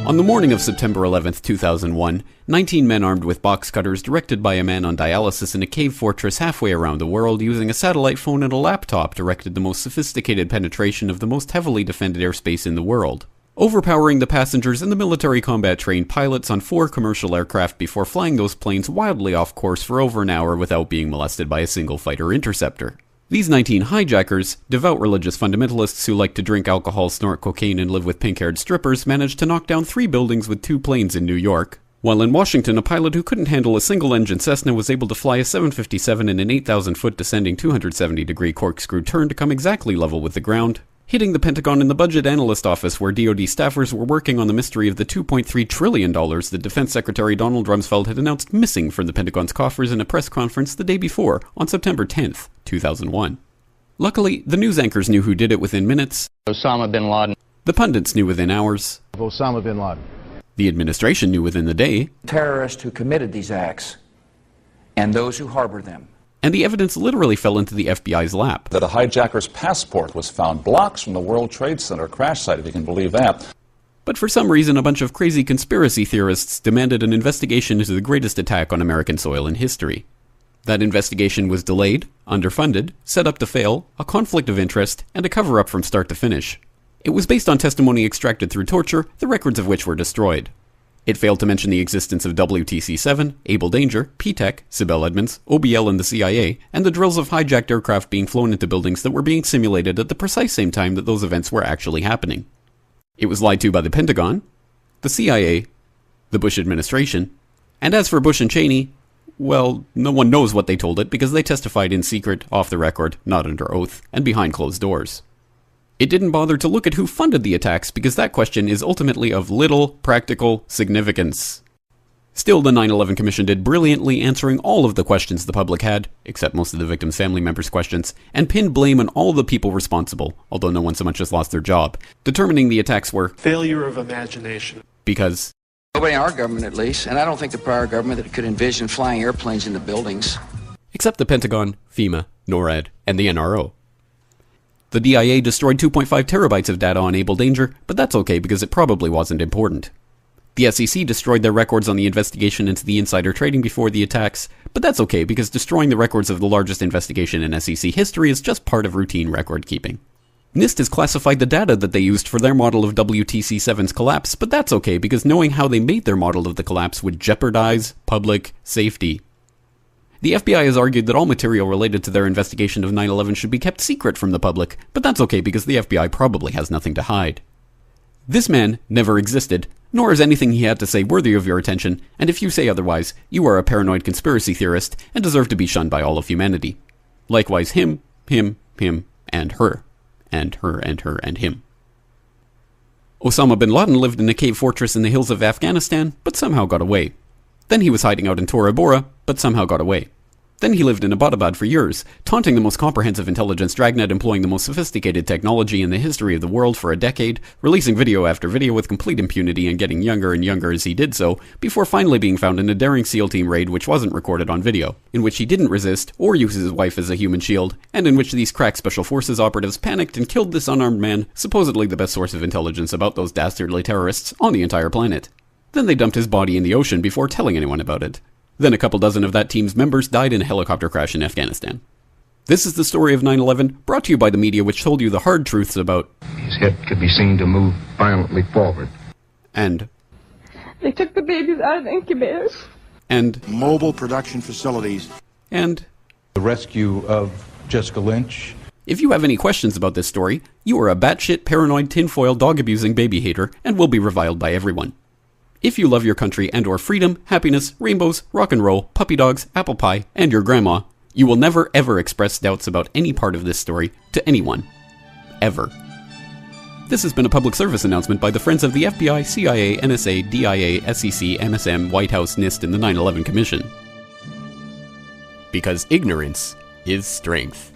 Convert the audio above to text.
On the morning of September 11, 2001, 19 men armed with box cutters directed by a man on dialysis in a cave fortress halfway around the world using a satellite phone and a laptop directed the most sophisticated penetration of the most heavily defended airspace in the world, overpowering the passengers and the military combat-trained pilots on 4 commercial aircraft before flying those planes wildly off course for over an hour without being molested by a single fighter interceptor. These 19 hijackers, devout religious fundamentalists who like to drink alcohol, snort cocaine, and live with pink-haired strippers, managed to knock down 3 buildings with 2 planes in New York, while in Washington, a pilot who couldn't handle a single-engine Cessna was able to fly a 757 in an 8,000-foot descending 270-degree corkscrew turn to come exactly level with the ground, hitting the Pentagon in the budget analyst office where DoD staffers were working on the mystery of the $2.3 trillion that Defense Secretary Donald Rumsfeld had announced missing from the Pentagon's coffers in a press conference the day before, on September 10th, 2001. Luckily, the news anchors knew who did it within minutes. Osama bin Laden. The pundits knew within hours. Osama bin Laden. The administration knew within the day. Terrorists who committed these acts and those who harbor them. And the evidence literally fell into the FBI's lap. That a hijacker's passport was found blocks from the World Trade Center crash site, if you can believe that. But for some reason, a bunch of crazy conspiracy theorists demanded an investigation into the greatest attack on American soil in history. That investigation was delayed, underfunded, set up to fail, a conflict of interest, and a cover-up from start to finish. It was based on testimony extracted through torture, the records of which were destroyed. It failed to mention the existence of WTC-7, Able Danger, P-TECH, Sibel Edmonds, OBL and the CIA, and the drills of hijacked aircraft being flown into buildings that were being simulated at the precise same time that those events were actually happening. It was lied to by the Pentagon, the CIA, the Bush administration, and as for Bush and Cheney, well, no one knows what they told it because they testified in secret, off the record, not under oath, and behind closed doors. It didn't bother to look at who funded the attacks because that question is ultimately of little practical significance. Still, the 9/11 Commission did brilliantly answering all of the questions the public had, except most of the victims' family members' questions, and pinned blame on all the people responsible, although no one so much as lost their job, determining the attacks were failure of imagination. Because nobody in our government, at least, and I don't think the prior government that could envision flying airplanes into buildings. Except the Pentagon, FEMA, NORAD, and the NRO. The DIA destroyed 2.5 terabytes of data on Able Danger, but that's okay because it probably wasn't important. The SEC destroyed their records on the investigation into the insider trading before the attacks, but that's okay because destroying the records of the largest investigation in SEC history is just part of routine record keeping. NIST has classified the data that they used for their model of WTC-7's collapse, but that's okay because knowing how they made their model of the collapse would jeopardize public safety. The FBI has argued that all material related to their investigation of 9/11 should be kept secret from the public, but that's okay because the FBI probably has nothing to hide. This man never existed, nor is anything he had to say worthy of your attention, and if you say otherwise, you are a paranoid conspiracy theorist and deserve to be shunned by all of humanity. Likewise him, and her, and her, and her, and him. Osama bin Laden lived in a cave fortress in the hills of Afghanistan, but somehow got away. Then he was hiding out in Tora Bora, but somehow got away. Then he lived in Abbottabad for years, taunting the most comprehensive intelligence dragnet employing the most sophisticated technology in the history of the world for a decade, releasing video after video with complete impunity and getting younger and younger as he did so, before finally being found in a daring SEAL team raid which wasn't recorded on video, in which he didn't resist or use his wife as a human shield, and in which these crack special forces operatives panicked and killed this unarmed man, supposedly the best source of intelligence about those dastardly terrorists on the entire planet. Then they dumped his body in the ocean before telling anyone about it. Then a couple dozen of that team's members died in a helicopter crash in Afghanistan. This is the story of 9/11, brought to you by the media which told you the hard truths about his head could be seen to move violently forward. And they took the babies out of the incubators. And mobile production facilities. And the rescue of Jessica Lynch. If you have any questions about this story, you are a batshit paranoid tinfoil dog-abusing baby hater and will be reviled by everyone. If you love your country and or freedom, happiness, rainbows, rock and roll, puppy dogs, apple pie, and your grandma, you will never ever express doubts about any part of this story to anyone. Ever. This has been a public service announcement by the Friends of the FBI, CIA, NSA, DIA, SEC, MSM, White House, NIST, and the 9/11 Commission. Because ignorance is strength.